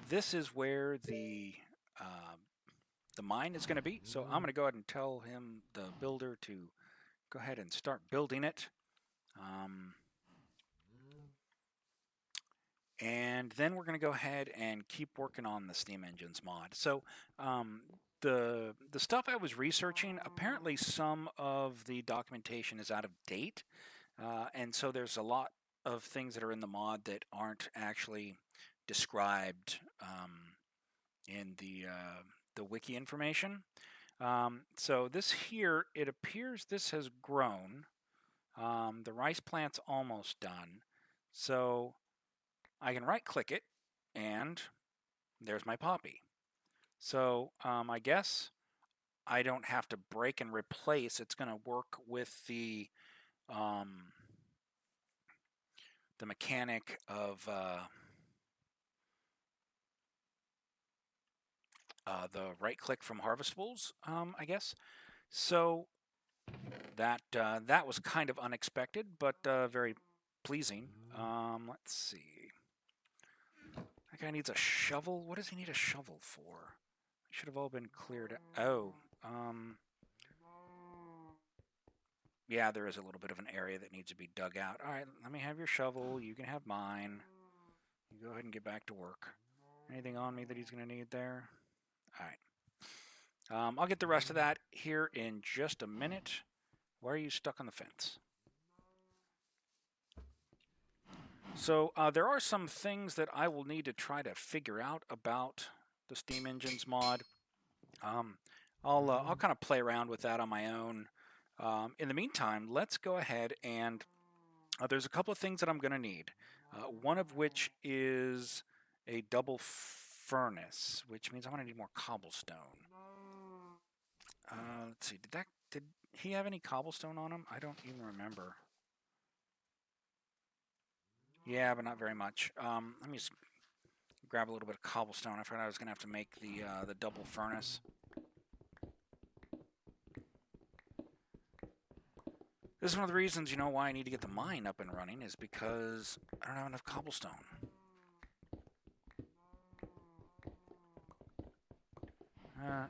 This is where the mine is going to be. So I'm going to go ahead and tell him, the builder, to go ahead and start building it. And then we're going to go ahead and keep working on the steam engines mod. So the stuff I was researching, apparently some of the documentation is out of date, and so there's a lot of things that are in the mod that aren't actually described in the wiki information. So this here, it appears this has grown. The rice plant's almost done. So I can right click it and there's my poppy. So I guess I don't have to break and replace. It's going to work with the mechanic of the right click from harvestables, I guess. So that was kind of unexpected, but very pleasing. Let's see. That guy needs a shovel. What does he need a shovel for? They should have all been cleared. Oh, yeah, there is a little bit of an area that needs to be dug out. All right, let me have your shovel. You can have mine. You go ahead and get back to work. Anything on me that he's going to need there? All right. I'll get the rest of that here in just a minute. Why are you stuck on the fence? So there are some things that I will need to try to figure out about the Steam Engines mod. I'll kind of play around with that on my own. In the meantime, let's go ahead and there's a couple of things that I'm going to need. One of which is a double furnace, which means I'm going to need more cobblestone. Let's see. Did he have any cobblestone on him? I don't even remember. Yeah, but not very much. Let me just grab a little bit of cobblestone. I forgot I was going to have to make the double furnace. This is one of the reasons, why I need to get the mine up and running is because I don't have enough cobblestone.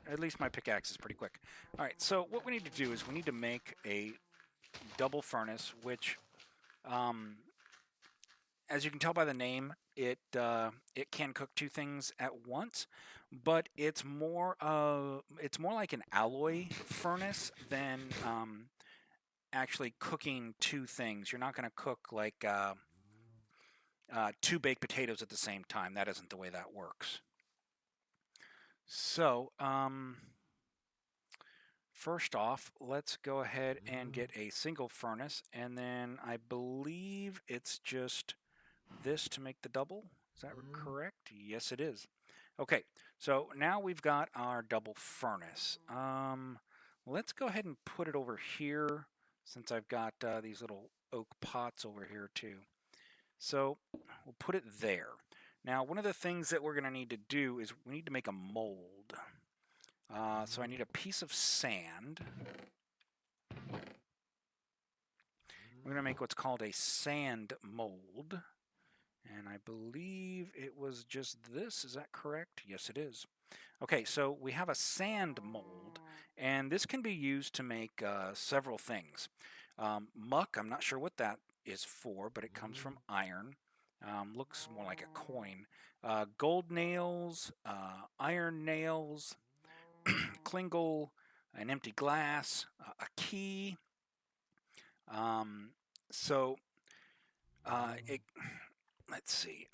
At least my pickaxe is pretty quick. All right, so what we need to do is we need to make a double furnace, which, as you can tell by the name, it can cook two things at once, but it's more like an alloy furnace than actually cooking two things. You're not going to cook like two baked potatoes at the same time. That isn't the way that works. So, first off, let's go ahead and get a single furnace, and then I believe it's just this to make the double. Is that correct? Yes, it is. Okay, so now we've got our double furnace. Let's go ahead and put it over here since I've got these little oak pots over here too. So we'll put it there. Now, one of the things that we're going to need to do is we need to make a mold. So I need a piece of sand. We're going to make what's called a sand mold. And I believe it was just this. Is that correct? Yes, it is. Okay, so we have a sand mold, and this can be used to make several things. Muck, I'm not sure what that is for, but it comes from iron. Looks more like a coin. Gold nails, iron nails, klingle, an empty glass, a key. So let's see.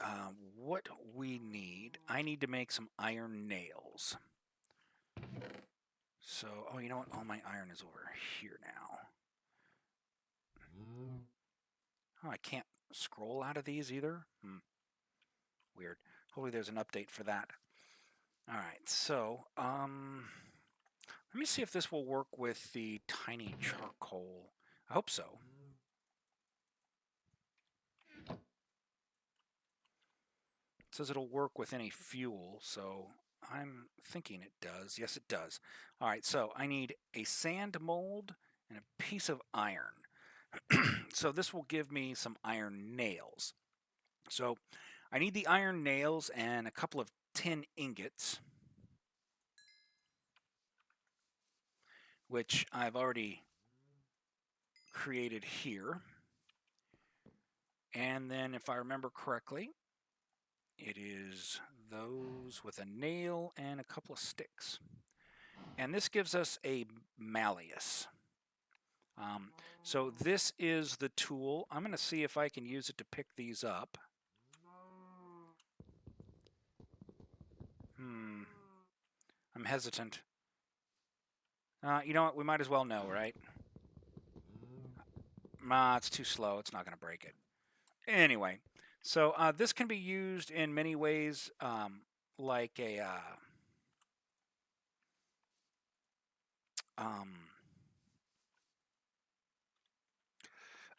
What we need. I need to make some iron nails. So, oh, you know what? All my iron is over here now. Oh, I can't scroll out of these either. Weird. Hopefully there's an update for that. All right, so let me see if this will work with the tiny charcoal. I hope so. It says it'll work with any fuel, so I'm thinking it does. Yes, it does. All right, so I need a sand mold and a piece of iron. So this will give me some iron nails. So I need the iron nails and a couple of tin ingots, which I've already created here. And then if I remember correctly, it is those with a nail and a couple of sticks. And this gives us a malleus. So this is the tool. I'm going to see if I can use it to pick these up. I'm hesitant. You know what? We might as well know, right? It's too slow. It's not going to break it. Anyway, so this can be used in many ways, like a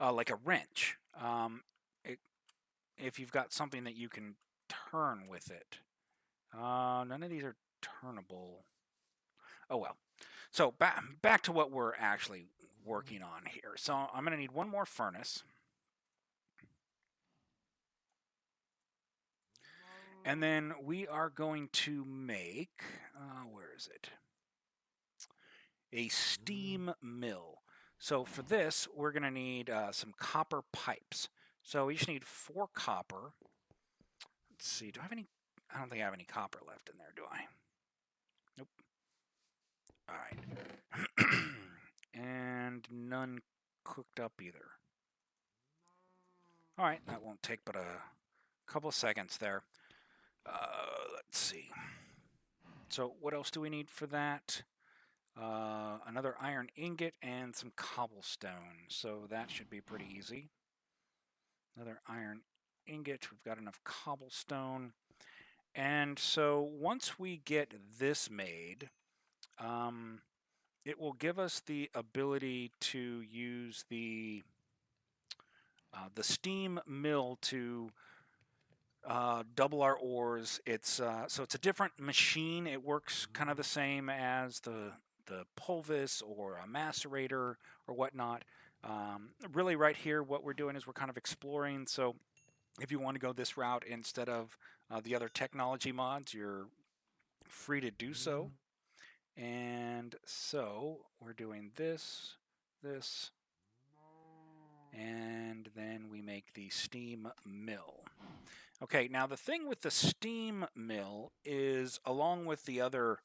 like a wrench. If you've got something that you can turn with it. None of these are turnable. Oh well. So back to what we're actually working on here. So I'm going to need one more furnace. And then we are going to make, where is it? A steam mill. So for this, we're going to need some copper pipes. So we just need 4 copper. Let's see, do I have any? I don't think I have any copper left in there, do I? Nope. All right. And none cooked up either. All right, that won't take but a couple of seconds there. Let's see. So what else do we need for that? Another iron ingot and some cobblestone. So that should be pretty easy. Another iron ingot. We've got enough cobblestone. And so once we get this made, it will give us the ability to use the steam mill to double our ores. So it's a different machine. It works kind of the same as the pulvis or a macerator or whatnot. Really, right here, what we're doing is we're kind of exploring. So if you want to go this route instead of the other technology mods, you're free to do so. And so we're doing this, and then we make the steam mill. Okay, now the thing with the steam mill is, along with the other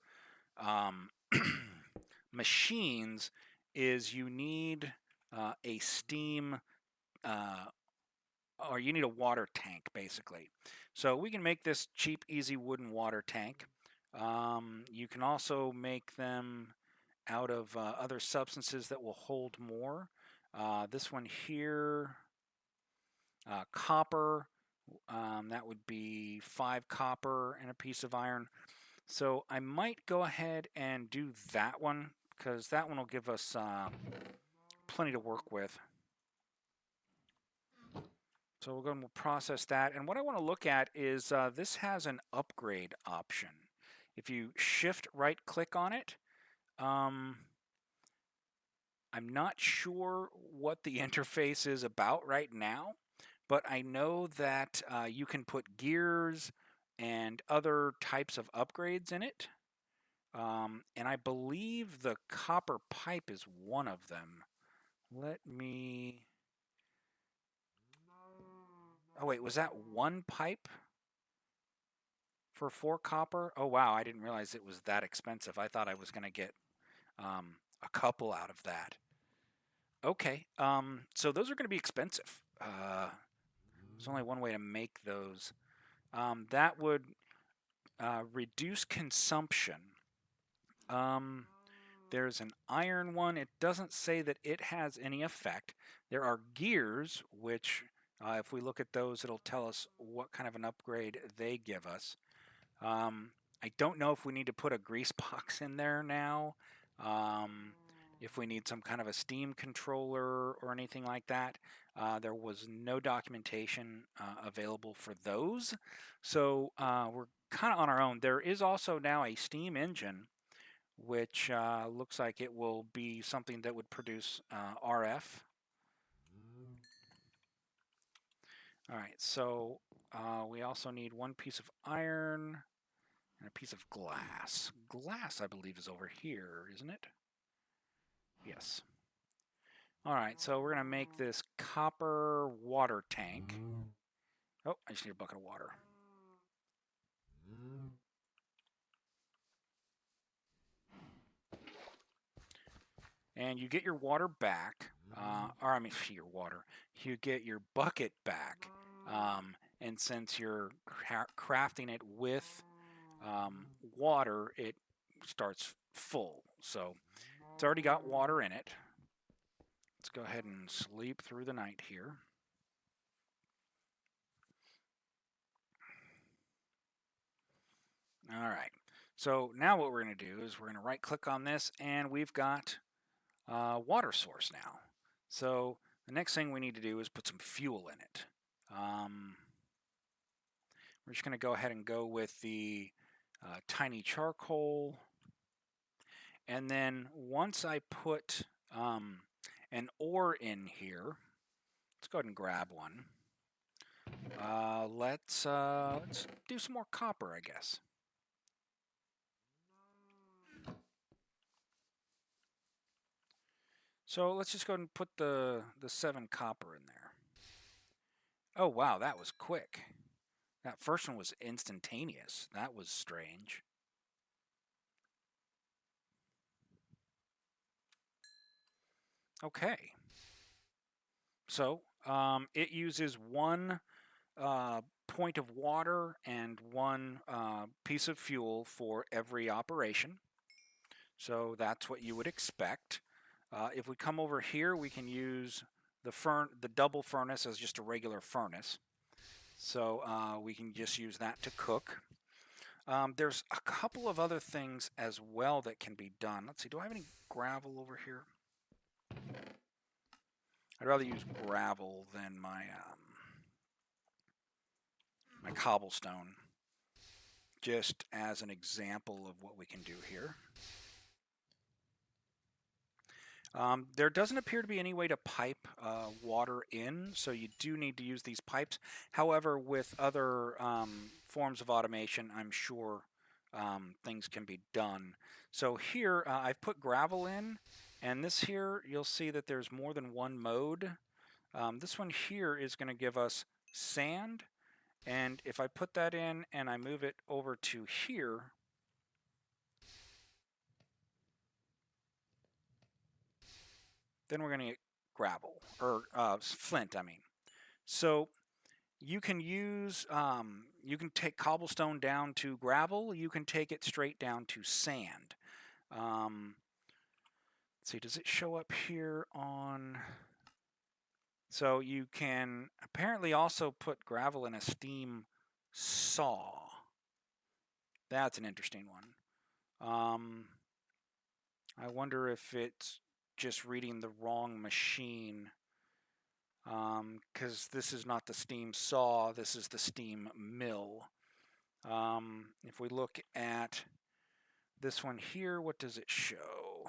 machines, is you need a steam, or you need a water tank, basically. So we can make this cheap, easy wooden water tank. You can also make them out of other substances that will hold more. This one here, copper, that would be 5 copper and a piece of iron. So I might go ahead and do that one, because that one will give us plenty to work with. So we'll go and we'll process that. And what I want to look at is this has an upgrade option. If you shift right click on it, I'm not sure what the interface is about right now, but I know that you can put gears and other types of upgrades in it. And I believe the copper pipe is one of them. Let me... Oh wait, was that one pipe for 4 copper? Oh wow, I didn't realize it was that expensive. I thought I was going to get a couple out of that. Okay, so those are going to be expensive. There's only one way to make those. That would reduce consumption. There's an iron one. It doesn't say that it has any effect. There are gears, which if we look at those, it'll tell us what kind of an upgrade they give us. I don't know if we need to put a grease box in there now, if we need some kind of a steam controller or anything like that. There was no documentation available for those, so we're kind of on our own. There is also now a steam engine, which looks like it will be something that would produce RF. All right, so We also need one piece of iron and a piece of glass. Glass, I believe, is over here, isn't it? Yes. All right, so we're going to make this copper water tank. Oh, I just need a bucket of water. And you get your water back, or I mean, your water. You get your bucket back. And since you're crafting it with water, it starts full. So it's already got water in it. Let's go ahead and sleep through the night here. All right. So now what we're going to do is we're going to right click on this, and we've got water source now. So the next thing we need to do is put some fuel in it. We're just going to go ahead and go with the tiny charcoal. And then once I put an ore in here, let's go ahead and grab one. Let's do some more copper, I guess. So let's just go ahead and put the 7 copper in there. Oh, wow, that was quick. That first one was instantaneous. That was strange. Okay. So it uses 1 point of water and 1 piece of fuel for every operation. So that's what you would expect. If we come over here, we can use the double furnace as just a regular furnace. So we can just use that to cook. There's a couple of other things as well that can be done. Let's see, do I have any gravel over here? I'd rather use gravel than my my cobblestone, just as an example of what we can do here. There doesn't appear to be any way to pipe water in, so you do need to use these pipes. However, with other forms of automation, I'm sure things can be done. So here, I've put gravel in, and this here, you'll see that there's more than one mode. This one here is going to give us sand, and if I put that in and I move it over to here, then we're going to get gravel, or flint, I mean. So you can use, you can take cobblestone down to gravel, you can take it straight down to sand. Let's see, does it show up here on... So you can apparently also put gravel in a steam saw. That's an interesting one. I wonder if it's just reading the wrong machine, because this is not the steam saw, this is the steam mill. If we look at this one here, what does it show?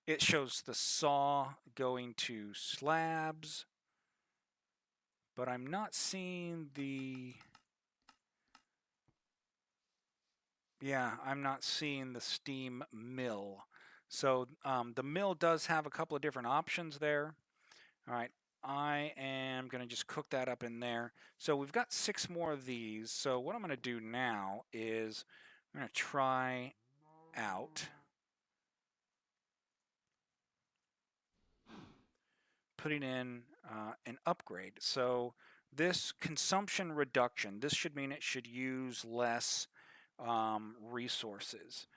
It shows the saw going to slabs, but I'm not seeing the... Yeah, I'm not seeing the steam mill. So the mill does have a couple of different options there. All right, I am going to just cook that up in there. So we've got 6 more of these. So what I'm going to do now is I'm going to try out putting in an upgrade. So this consumption reduction, this should mean it should use less resources.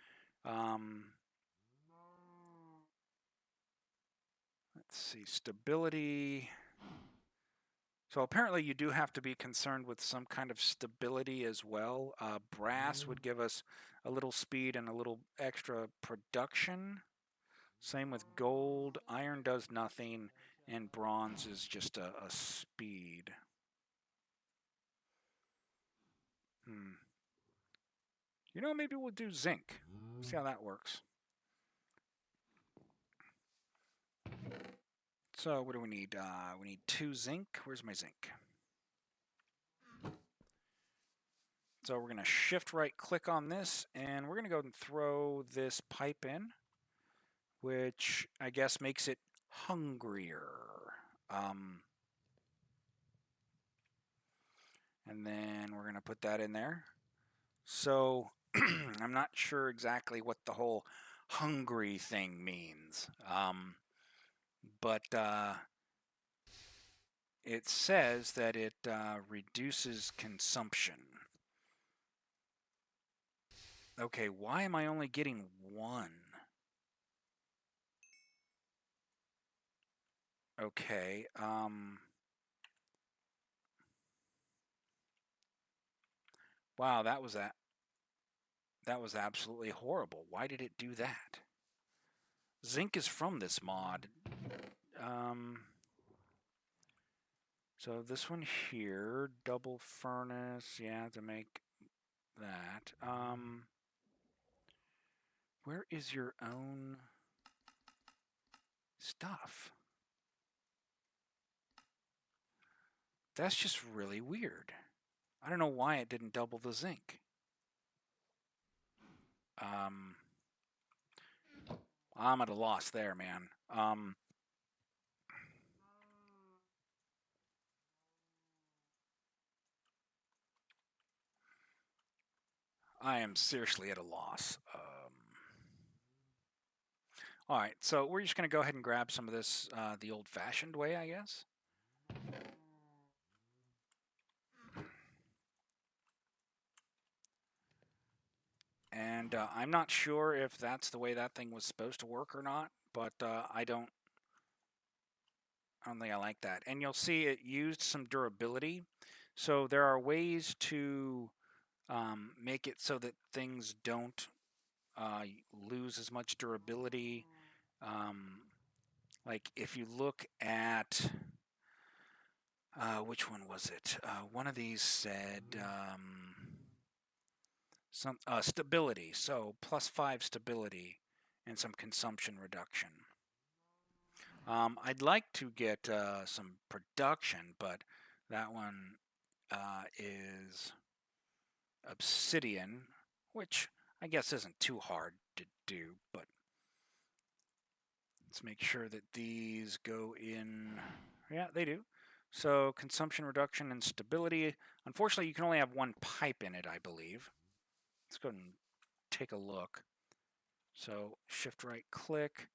Let's see, stability. So apparently you do have to be concerned with some kind of stability as well. Brass would give us a little speed and a little extra production. Same with gold. Iron does nothing, and bronze is just a speed. You know, maybe we'll do zinc. See how that works. So what do we need? We need 2 zinc. Where's my zinc? So we're going to shift right click on this, and we're going to go and throw this pipe in, which I guess makes it hungrier. And then we're going to put that in there. So I'm not sure exactly what the whole hungry thing means. But it says that it reduces consumption. Okay, why am I only getting 1? Okay, wow, that was absolutely horrible. Why did it do that? Zinc is from this mod. So this one here, double furnace, yeah, to make that. Where is your own stuff? That's just really weird. I don't know why it didn't double the zinc. I'm at a loss there, man. I am seriously at a loss. All right, so we're just going to go ahead and grab some of this the old-fashioned way, I guess. And I'm not sure if that's the way that thing was supposed to work or not, but I don't think I like that. And you'll see it used some durability. So there are ways to make it so that things don't lose as much durability. Like if you look at which one was it? One of these said some stability, so +5 stability and some consumption reduction. I'd like to get some production, but that one is obsidian, which I guess isn't too hard to do, but let's make sure that these go in. Yeah, they do. So consumption reduction and stability. Unfortunately, you can only have 1 pipe in it, I believe. Let's go and take a look. So shift right click.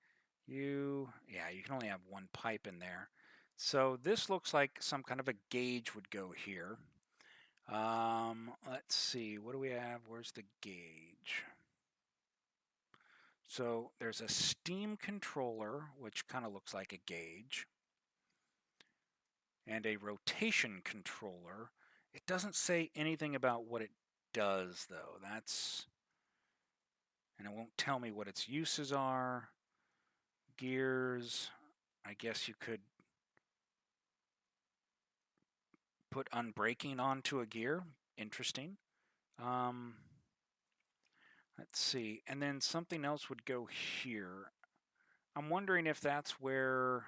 Yeah, you can only have 1 pipe in there. So this looks like some kind of a gauge would go here. Let's see, what do we have? Where's the gauge? So there's a steam controller, which kind of looks like a gauge, and a rotation controller. It doesn't say anything about what it does, though. And it won't tell me what its uses are. Gears, I guess you could put unbraking onto a gear. Interesting. Let's see. And then something else would go here. I'm wondering if that's where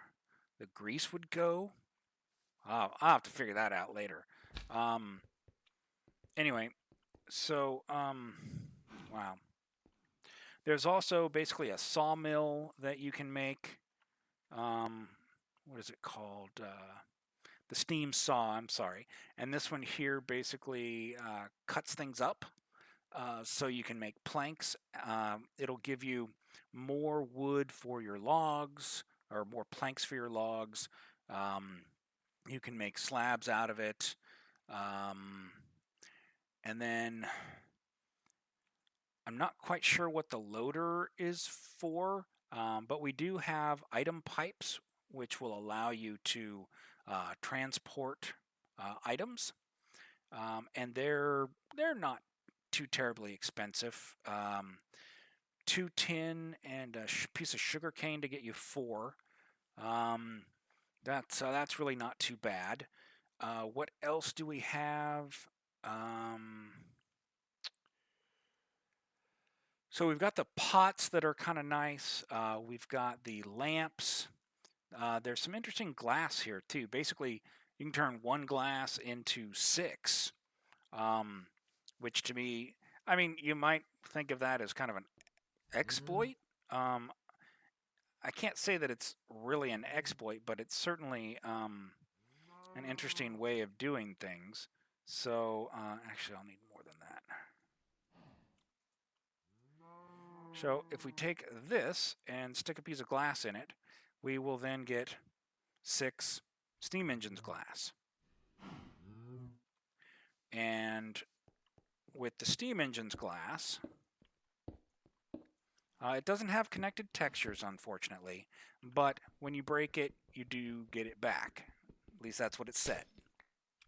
the grease would go. I'll have to figure that out later. Anyway, so, wow. There's also basically a sawmill that you can make. What is it called? The steam saw, I'm sorry. And this one here basically cuts things up. So you can make planks. It'll give you more wood for your logs, or more planks for your logs. You can make slabs out of it. And then I'm not quite sure what the loader is for, but we do have item pipes, which will allow you to transport items. And they're not too terribly expensive. 2 tin and a piece of sugar cane to get you 4. That's really not too bad. What else do we have? So we've got the pots that are kind of nice. We've got the lamps. There's some interesting glass here too. Basically, you can turn one glass into 6, which to me, I mean, you might think of that as kind of an exploit. I can't say that it's really an exploit, but it's certainly an interesting way of doing things. So actually, I'll need more than that. So if we take this and stick a piece of glass in it, we will then get 6 steam engines glass. And with the steam engines glass, it doesn't have connected textures, unfortunately, but when you break it, you do get it back. At least that's what it said.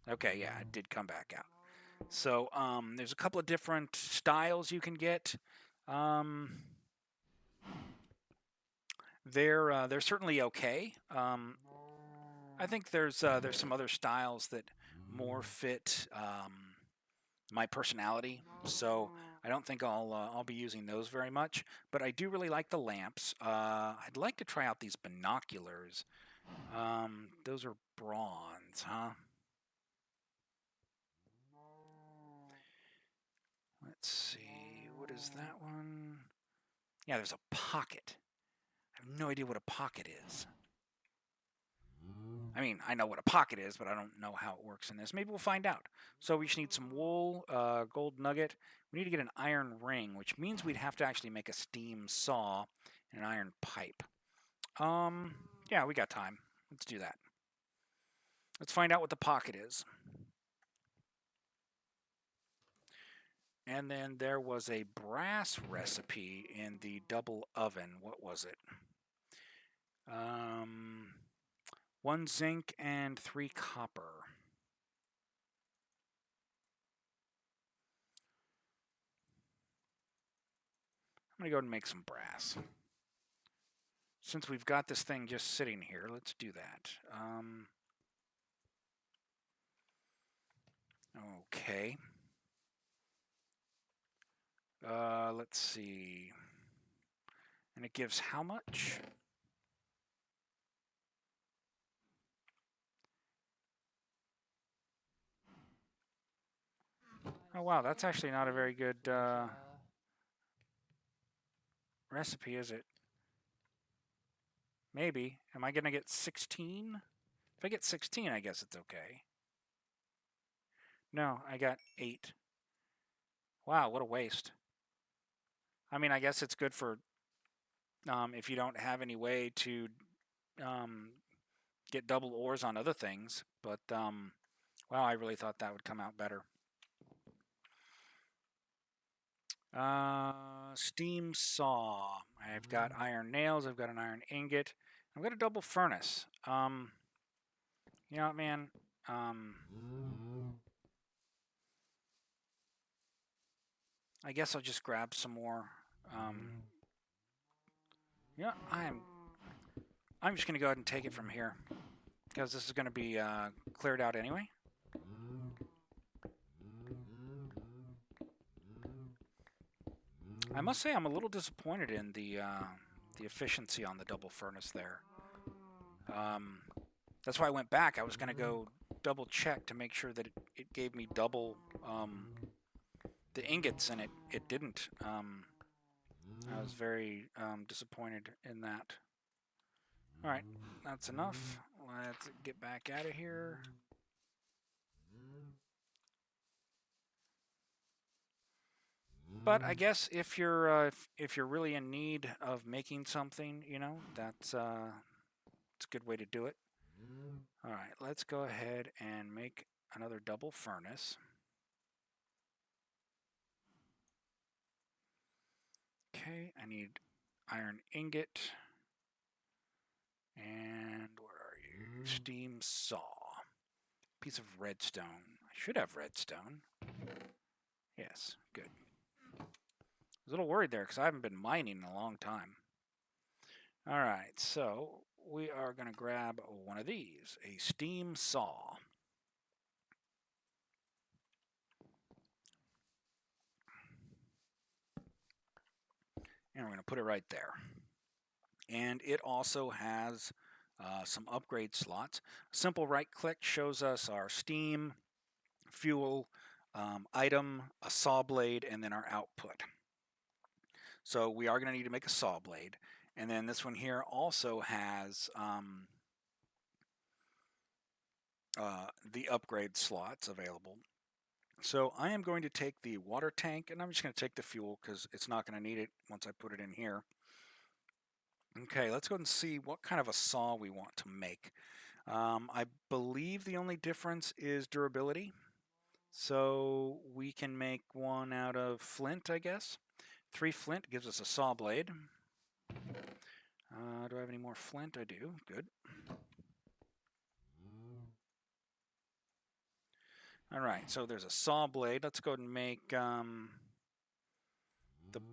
Okay, yeah, it did come back out. So there's a couple of different styles you can get. They're certainly okay. I think there's some other styles that more fit my personality, so I don't think I'll be using those very much. But I do really like the lamps. I'd like to try out these binoculars. Those are bronze, huh? Let's see. What is that one? Yeah, there's a pocket. I have no idea what a pocket is. I mean, I know what a pocket is, but I don't know how it works in this. Maybe we'll find out. So we just need some wool, gold nugget. We need to get an iron ring, which means we'd have to actually make a steam saw and an iron pipe. Yeah, we got time. Let's do that. Let's find out what the pocket is. And then there was a brass recipe in the double oven. What was it? 1 zinc and 3 copper. I'm going to go ahead and make some brass. Since we've got this thing just sitting here, let's do that. Okay. Let's see. And it gives how much? Oh, wow, that's actually not a very good recipe, is it? Maybe. Am I going to get 16? If I get 16, I guess it's okay. No, I got 8. Wow, what a waste. I mean, I guess it's good for if you don't have any way to get double ores on other things. But, wow, I really thought that would come out better. Steam saw. I've got iron nails. I've got an iron ingot. I've got a double furnace. You know what, man? I guess I'll just grab some more. Yeah, I'm just gonna go ahead and take it from here because this is gonna be cleared out anyway. I must say I'm a little disappointed in the efficiency on the double furnace there. That's why I went back. I was going to go double check to make sure that it gave me double the ingots, and it didn't. I was very disappointed in that. All right, that's enough. Let's get back out of here. But I guess if you're really in need of making something, you know, it's a good way to do it. All right, let's go ahead and make another double furnace. Okay, I need iron ingot. And where are you? Steam saw. Piece of redstone. I should have redstone. Yes, good. I was a little worried there because I haven't been mining in a long time. All right, so we are going to grab one of these, a steam saw. And we're going to put it right there. And it also has some upgrade slots. Simple right click shows us our steam, fuel, item, a saw blade, and then our output. So we are going to need to make a saw blade. And then this one here also has the upgrade slots available. So I am going to take the water tank, and I'm just going to take the fuel because it's not going to need it once I put it in here. Okay, let's go and see what kind of a saw we want to make. I believe the only difference is durability. So we can make one out of flint, I guess. 3 flint gives us a saw blade. Do I have any more flint? I do. Good. All right, so there's a saw blade. Let's go ahead and make the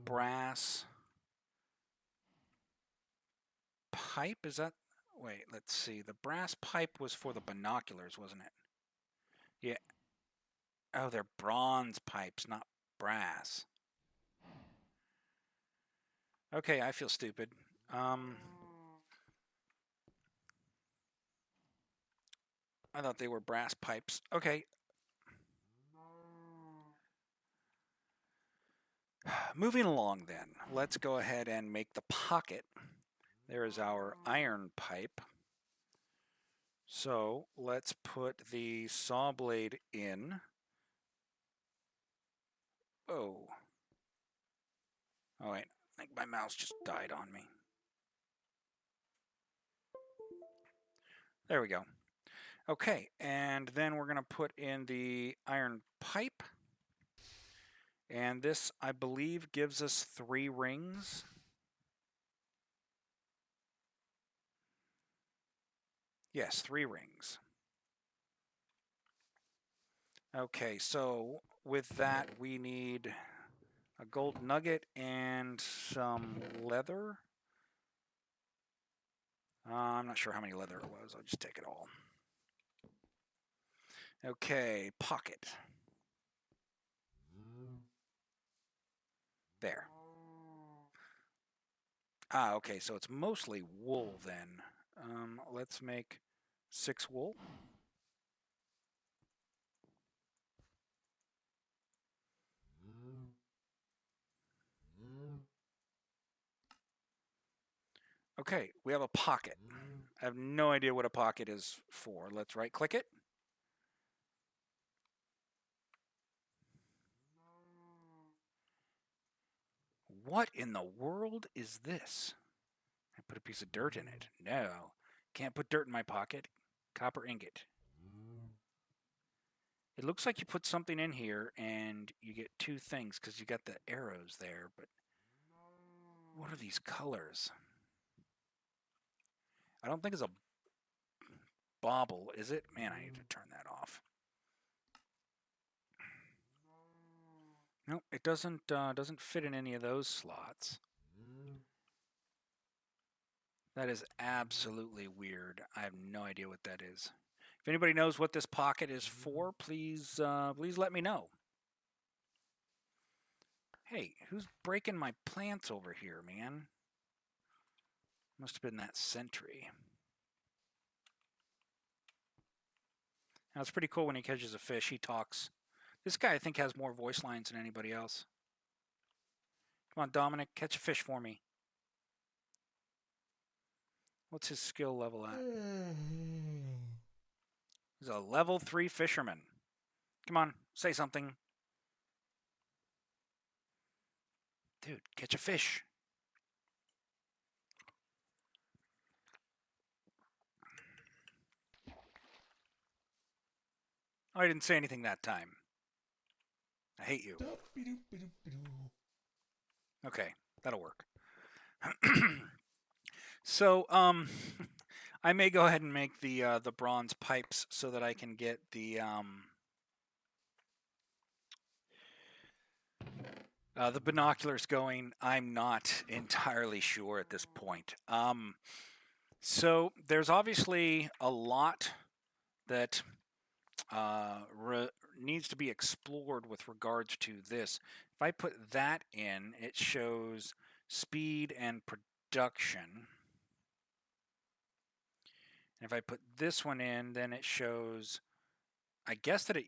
brass pipe. Is that... Wait, let's see. The brass pipe was for the binoculars, wasn't it? Yeah. Oh, they're bronze pipes, not brass. Okay, I feel stupid. I thought they were brass pipes. Okay. Moving along then, let's go ahead and make the pocket. There is our iron pipe. So let's put the saw blade in. Oh. Oh wait, I think my mouse just died on me. There we go. Okay, and then we're going to put in the iron pipe. And this, I believe, gives us 3 rings. Yes, 3 rings. Okay, so with that, we need a gold nugget and some leather. I'm not sure how many leather it was. I'll just take it all. Okay, pocket. There. Okay, so it's mostly wool then. Let's make 6 wool. Okay, we have a pocket. I have no idea what a pocket is for. Let's right click it. What in the world is this? I put a piece of dirt in it. No, can't put dirt in my pocket. Copper ingot. It looks like you put something in here and you get 2 things because you got the arrows there, but what are these colors? I don't think it's a bauble, is it? Man, I need to turn that off. No, it doesn't fit in any of those slots. That is absolutely weird. I have no idea what that is. If anybody knows what this pocket is for, please let me know. Hey, who's breaking my plants over here, man? Must have been that sentry. Now, it's pretty cool when he catches a fish. He talks. This guy, I think, has more voice lines than anybody else. Come on, Dominic, catch a fish for me. What's his skill level at? He's a level 3 fisherman. Come on, say something. Dude, catch a fish. Oh, I didn't say anything that time. I hate you. Okay, that'll work. So, I may go ahead and make the bronze pipes so that I can get the binoculars going. I'm not entirely sure at this point. So there's obviously a lot that needs to be explored with regards to this. If I put that in, it shows speed and production. If I put this one in, then it shows, I guess that it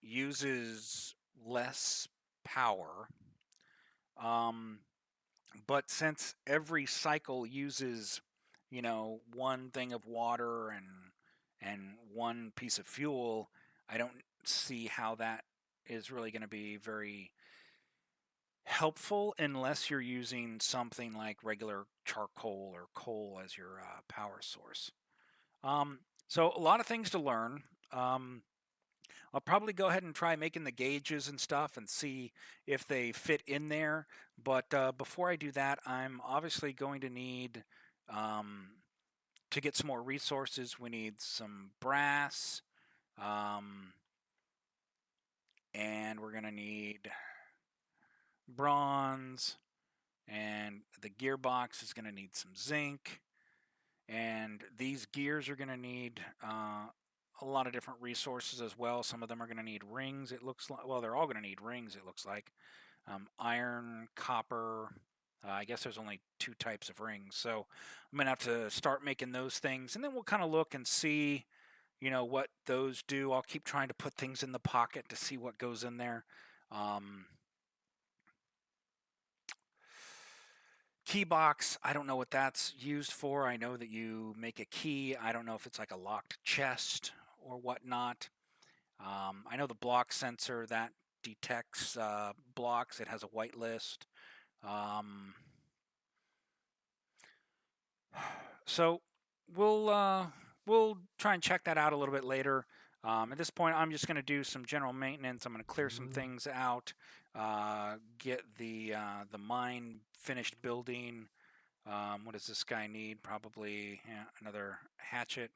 uses less power. But since every cycle uses, one thing of water and one piece of fuel, I don't see how that is really going to be very helpful unless you're using something like regular charcoal or coal as your power source. So a lot of things to learn. I'll probably go ahead and try making the gauges and stuff and see if they fit in there. But before I do that, I'm obviously going to need, to get some more resources, we need some brass, um, and we're going to need bronze, and the gearbox is going to need some zinc, and these gears are going to need a lot of different resources as well. Some of them are going to need rings, it looks like. Well, they're all going to need rings, it looks like. Iron, copper. I guess there's only 2 types of rings. So I'm going to have to start making those things, and then we'll kind of look and see, what those do. I'll keep trying to put things in the pocket to see what goes in there. Key box, I don't know what that's used for. I know that you make a key. I don't know if it's like a locked chest or whatnot. I know the block sensor that detects blocks. It has a whitelist. So we'll try and check that out a little bit later. At this point, I'm just going to do some general maintenance. I'm going to clear some things out, get the mine finished building. What does this guy need? Probably another hatchet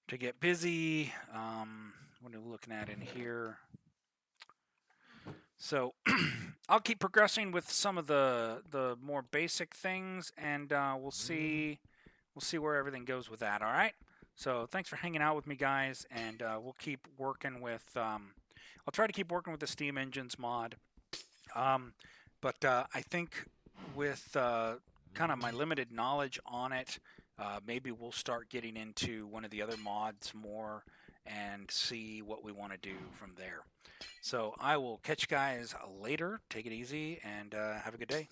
to get busy. What are we looking at in here? So I'll keep progressing with some of the more basic things, and we'll see where everything goes with that. All right. So thanks for hanging out with me, guys, and we'll keep working with. I'll try to keep working with the steam engines mod, but I think with kind of my limited knowledge on it, maybe we'll start getting into one of the other mods more and see what we want to do from there. So I will catch you guys later. Take it easy and have a good day.